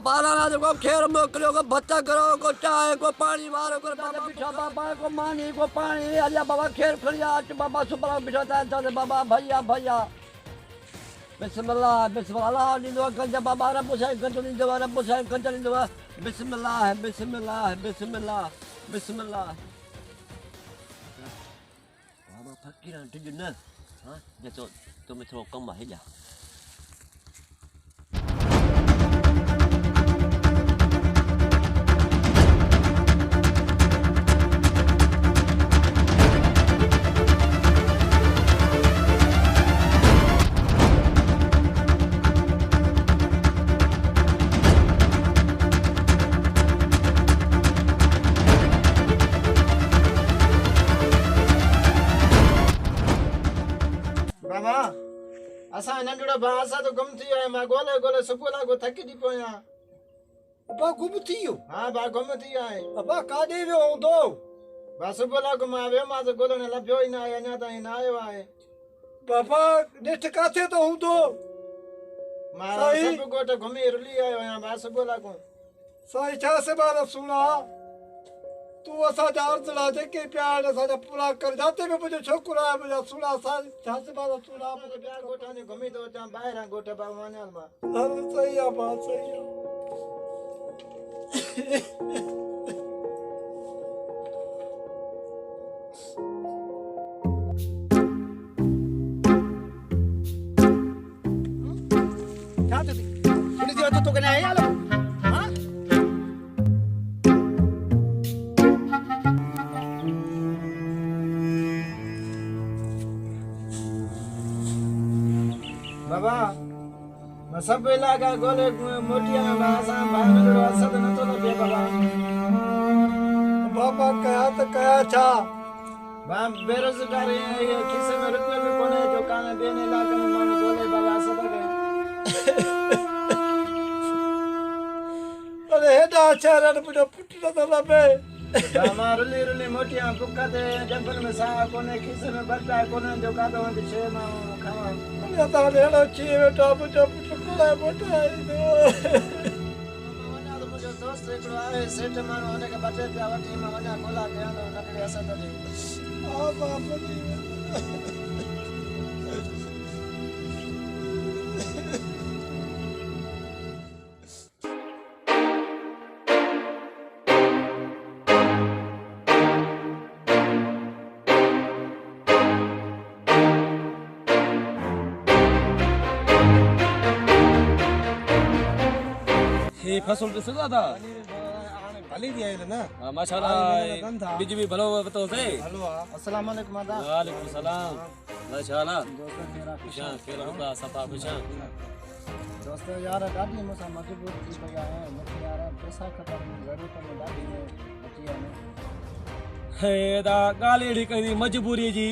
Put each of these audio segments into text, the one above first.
बाबा ना को खेर मोकलियो को भत्ता करो को चाय को पानी मारो को बाबा बिठा बाबा को मानी को पानी अल्लाह बाबा खेर खलिया बाबा सुबह बिठाता है बाबा भैया भैया बिस्मिल्लाह बिस्मिल्लाह निंदो गंजा बाबा रब हुसैन गंजा निंदो रब हुसैन गंजा निंदो बिस्मिल्लाह बिस्मिल्लाह बिस्मिल्लाह बिस्मिल्लाह बाबा फकीर तुझे ना हां ये तो तुम्हें थोड़ा कम है जा असा नंढड़ो भा असा तो गुम थी आया मां गोले गोले सुबह लागो थकी दी पोया अबा गुम थियो हां बा गुम थी आए अबा काडे वियो हूंदो बा सुबह लागो मां वे मां तो गोले ने लभ्यो ही ना आया अञा ताईं ना आयो आहे बाबा नेठ काथे तो हूंदो मां सब गोट घुमी रुली आयो आया बा सुबह लागो साईं छा से बार सुना तू असा जारजला जेके प्यार असा पूरा कर जाते में मुझे छोकरा मुझे सुना सा छा से बार सुना मुझे प्यार गोठा ने घुमी तो चा बाहर गोठ बा मानल मा हर सही है बात सही है क्या थोड़ी देर तो कने आया लो हां बाबा मैं सब इलाका गोले मोटिया में बासा भांगड़ो असद न तो लगे बाबा बाबा कया तो कया छा बा बेरोजगारी ये किसे में रुपए भी कोने जो काने बेने इलाके में मन गोले बाबा सब गए अरे हेडा चारण पुटो पुटो तो लबे हमार रुली रुली मोटिया कुक्का दे जंगल में सा कोने किसे में बरता कोने जो का तो छे मां खावा या तो हेडो ची बेटा पुटो पुटो कोला मोटा दो वना तो मुझे दोस्त एकड़ो आए सेठ मानो होने के बचे पे आवटी में वना कोला के आनो नकड़ी असद दे आ बाप ये फसल तो सदा था भली दिया है ना हां माशाल्लाह बीज भी भलो तो से हेलो अस्सलाम वालेकुम आदा वालेकुम सलाम माशाल्लाह दोस्तों मेरा खुशा खेल होगा सफा खुशा दोस्तों यार गाड़ी मुसा मजबूर थी पया है मुझे यार पैसा खत्म जरूरत में गाड़ी में बची है हे दा गालेड़ी कई मजबूरी जी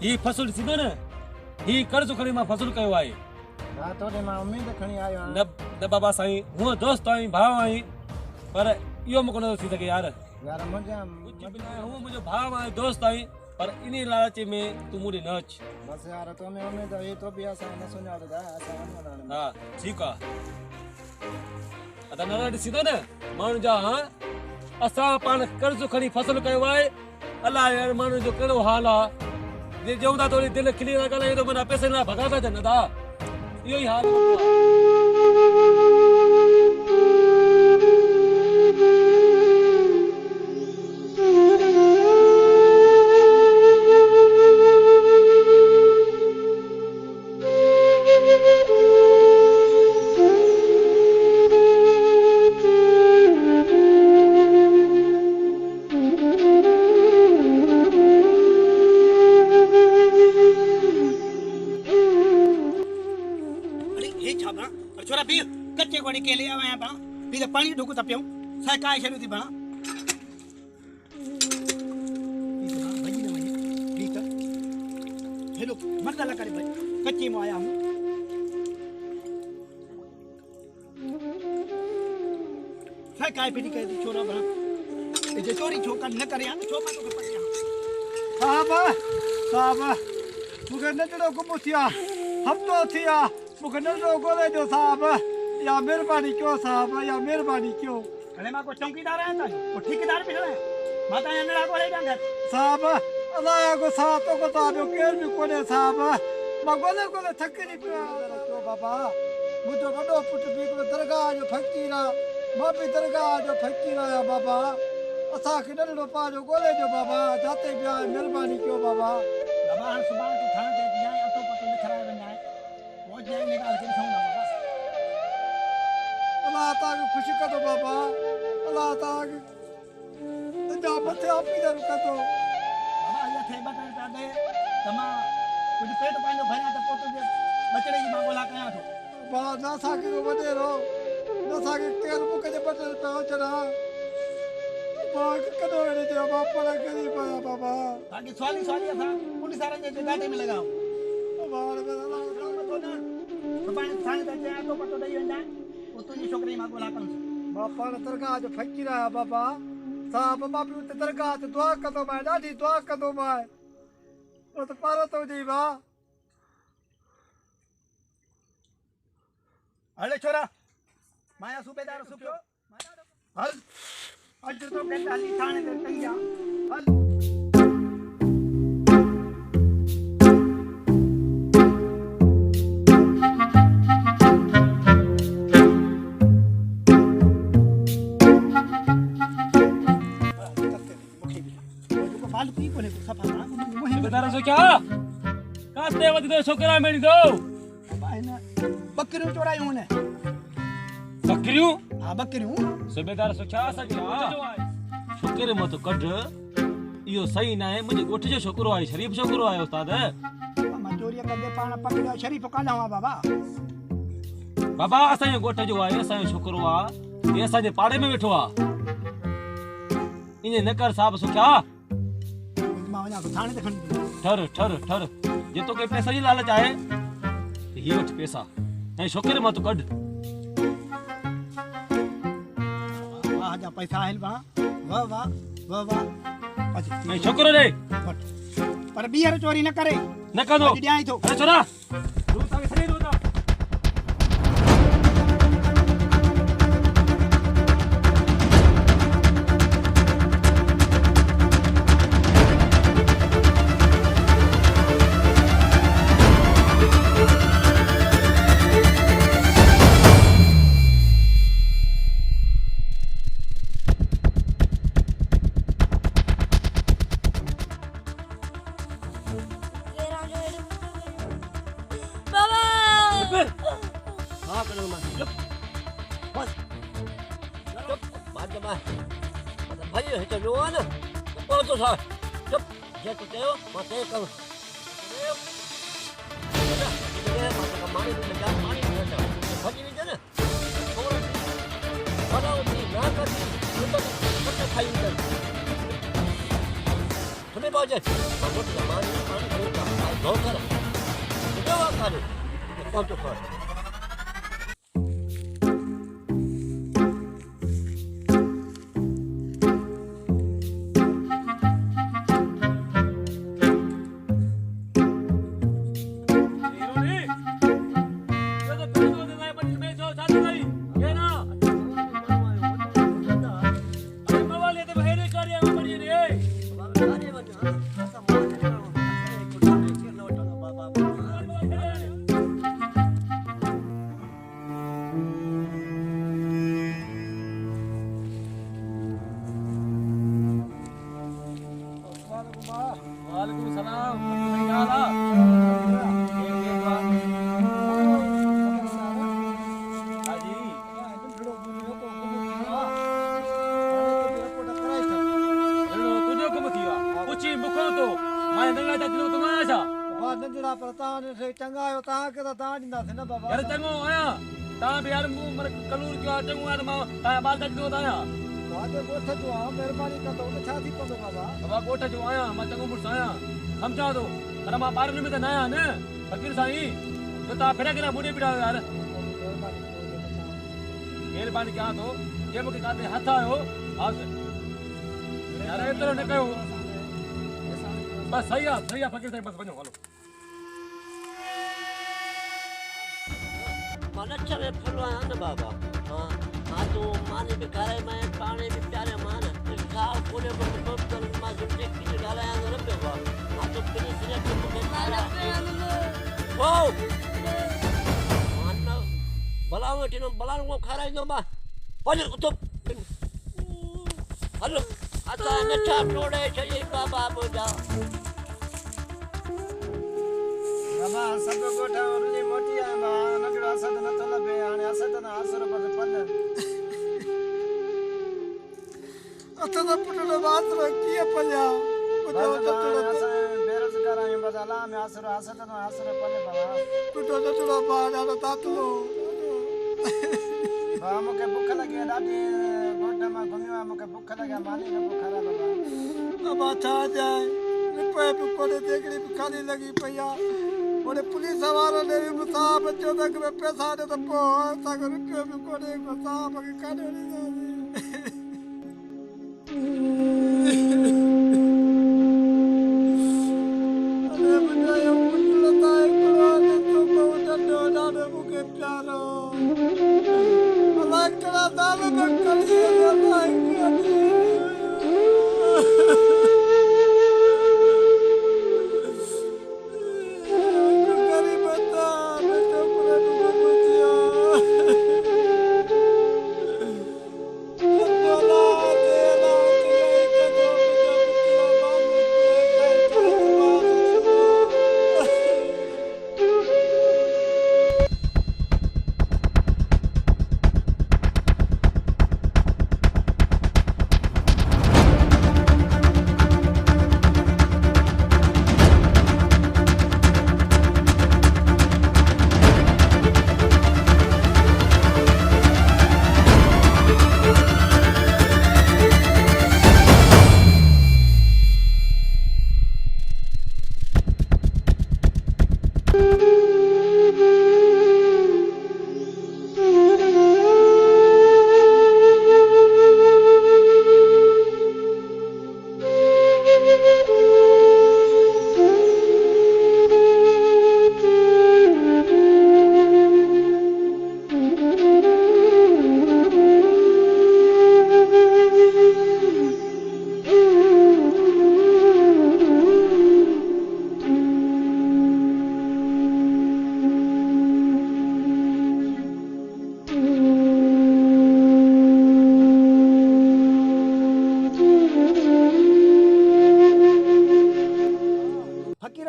ये फसल सीधो न ही कर्ज खणी मां फसल कयो आहे हां तोरे मां उम्मीद खणी आयो न बाबा साईं हुआ दोस्त आई भाव आई पर यो मको न थी सके यार मुझे कुछ भी ना हुआ मुझे भाव आई दोस्त आई पर इन्हीं लालच में तू मुझे नच बस यार तो मैं उम्मीद है तो भी ऐसा न सुना दा ऐसा न हां ठीक आ अदा नरा सीधो न मान जा हां असा पान कर्ज खणी फसल कयो आहे अल्लाह यार मानो जो केड़ो हाल आ जे जोंदा तोरी दिल खिली ना गले तो मना पैसे ना भगाता जनदा यो ही हाल छोरा पी कच्चे कोड़ी के लिए आया बा पी तो पानी ढोको तपियो सा काय शरू थी बा हेलो मत लगा करे भाई कच्चे में आया हूं सा काय पीटी के छोरा बा ए जे चोरी छोका न करे आ छोमा तो पटिया साहब मुके नजरो गुम थिया हफ्तो थिया मुके नजरो गोले जो साहब या मेहरबानी क्यों साहब या मेहरबानी क्यों अरे मां को चौकीदार है ता को ठेकेदार भी है माता अनड़ा को ले जांगे साहब अल्लाह को साथ को ताबो केर भी कोने साहब मां गोले गोले थके नहीं पिया क्यों बाबा मुझो वडो पुट भी को दरगाह जो फकीर मां भी दरगाह जो फकीर आया बाबा असा के नंढो पाजो गोले जो बाबा जाते बिया मेहरबानी क्यों बाबा बाबा हर सुबह के थाने दे जाए अतो पतो लिखराए वना है वो जाए निकाल के दिखाऊंगा बाबा अल्लाह ताला खुशी कर दो बाबा अल्लाह ताला जा मथे आप ही दर कर दो बाबा अल्लाह थे बता दे तमा कुछ पेट पानी भरिया तो पोतो जे बचड़े की मांगोला कया तो बा ना साके को बने रो ना साके केर मुक जे बदल पे हो चला बाग कदो रे जे बाप पर करी पाया बाबा ताकि स्वाली था पुलिस वाले जे गाड़ी में लगाओ बार में अल्लाह पानी थाने दे जाए तो पतो दई वंदा वो तुझी छोकरी मांगोला कन बापा ने दरगाह जो फकीर आया बाबा साहब बाप उते दरगाह ते दुआ कदो मैं ॾाढी दुआ कदो मैं ओ तो पारो तो जी बा अरे छोरा माया सूबेदार सुखो हल अज तो कहता हली थाने दे तैया हल बेटा सो क्या कास्ते वद दो छोकरा मेरी दो बकरियों चोरायूं ने बकरियों हां बकरियों सुबेदार सो क्या सच छोकरे मत कढ इयो सही ना है मुझे गोठ जो छोकरो आहे शरीफ छोकरो आहे उस्ताद मंजूरी कदे पाण पकड़ियो शरीफ काला हुआ बाबा बाबा असा गोठ जो आहे असा छोकरो आ ये असा जे पाड़े में बैठो आ इने न कर साहब सो क्या मां वना को थाने ते खणी ठर जे तो के पैसा जी लालच आहे ही वठ पैसा नहीं छोकरे मत कढ वाह जा पैसा आइल बा वाह वाह वाह वाह नहीं छोकरो रे पर बीहर चोरी न करे न कदो ॾियाई थो अरे छोरा तू ताके सही दो हाँ करो मैं चुप बस चुप बात जमा मतलब भाई है तो रोआ ना कौन तो सा चुप ये तो तेरे मते कर ना ये मतलब मानी में जा मानी में जा भाई भी ना और बनाओ नी ना कर तो खाई कर तुम्हें बाजे बहुत मानी मानी होता है दो कर क्या करे कौन तो कर वालेकुम सलाम नहीं आला हाजी तुझो कम थिया पूछी मुखो तो मैं नंगा दिनो तो आया छा बाबा नंढड़ा पर तां से चंगा आयो तां के तां दिंदा से ना बाबा यार चंगो आया ता भी यार मन कलूर जो चंगो यार मां ता बाल तक दो आया बाजे गोठ जो आ मेहरबानी कर दो छा थी पतो बाबा बाबा गोठ जो आया मां चंगो मुर्स आया समझा दो पर मां 12 में तो नया न फकीर साईं तो ता फेरा करा मुड़े बिड़ा यार मेहरबानी क्या तो जे मुके काते हाथ आयो हाथ यार एतरो न कयो बस सही है फकीर साईं बस वणो हलो अच्छा में फुलवा है ना बाबा हाँ हाँ तो माने भी करे मैं पानी भी प्यारे मान खाओ पूरे को सब कर मा जुटे की डाला है ना बाबा हाँ तो फिर इसने तो मुझे मारा वो मान ना बलाओ टिनो बलाओ को खा रहा है बा पर तो हेलो आता नचा तोड़े चाहिए बाबा बोजा बाबा सब गोठा उरली मोटी है बा नगड़ा असद न तो लबे आने असद न आसर पर पल अतदा पुटलो बात रखी है पया पुटो बेरोजगार आए बजाला में आसर असद न आसर पल बाबा पुटो तो बाड़ा तातलो बा मुके भूख लगी दादी गोठा में घुमियो मुके भूख लगा मानी ने भूख खरा बाबा अब अच्छा जाए रुपए पे कोने देखड़ी भी खाली लगी पया और पुलिस वाला ने भी मुसाब बच्चों तक में पैसा दे तो बहुत तक रुपए पे कोने मुसाब के काने नहीं अरे बनाया पुटलता है कोने तो बहुत डोडा ने मुके प्यारो अलग करा दाल में कली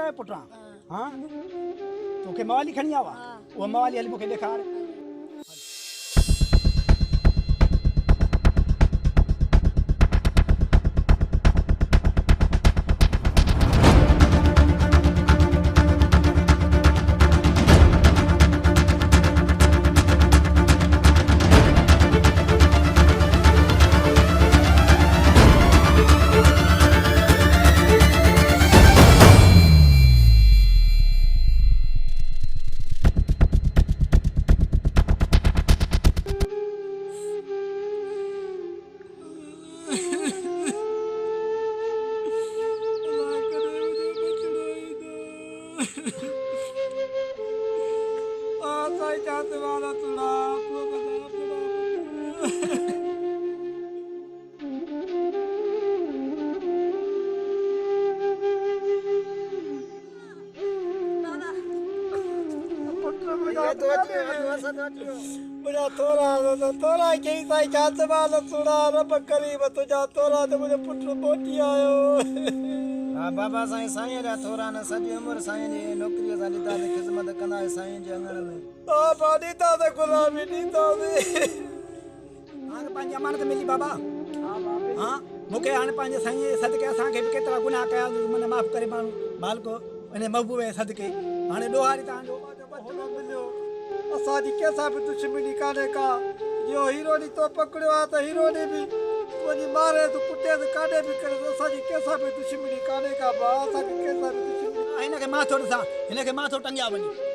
है पुटरा हाँ तोखे मवाली खणी आवा वो मवाली हली मुखे ॾेखार मुझे तोरा कहीं साई चांद वाला सुना रब करीब तुझा तोरा तो मुझे पुत्र पोटी आयो हां बाबा साईं साईं रा थोरा न सॼी उमिरि साईं जी नौकरीअ सां ॾींदा ते ख़िदमत कंदा साईं जे अंगण में हां पानी ता ते गुलामी ॾींदा से हाणे पंहिंजी अमानत मिली बाबा हां मूंखे हाणे पंहिंजे साईं जे सदके असांखे बि केतिरा गुनाह कया मन माफ़ करे माण्हू मालिको इन महबूब जे सदके हाणे ॾोहारी तव्हांजो मिलियो असांजी कंहिंसां बि दुश्मनी कान्हे का जो हीरो नी तो पकड़ियो आहे त हीरो ने बि तुंहिंजी मारे तूं कुटे त काॾे बि करे असांजी कंहिंसां बि दुश्मनी कान्हे का भाउ असांखे कंहिंसां बि दुश्मनी हिनखे माथो ॾिसां हिनखे माथो टंगिया वञे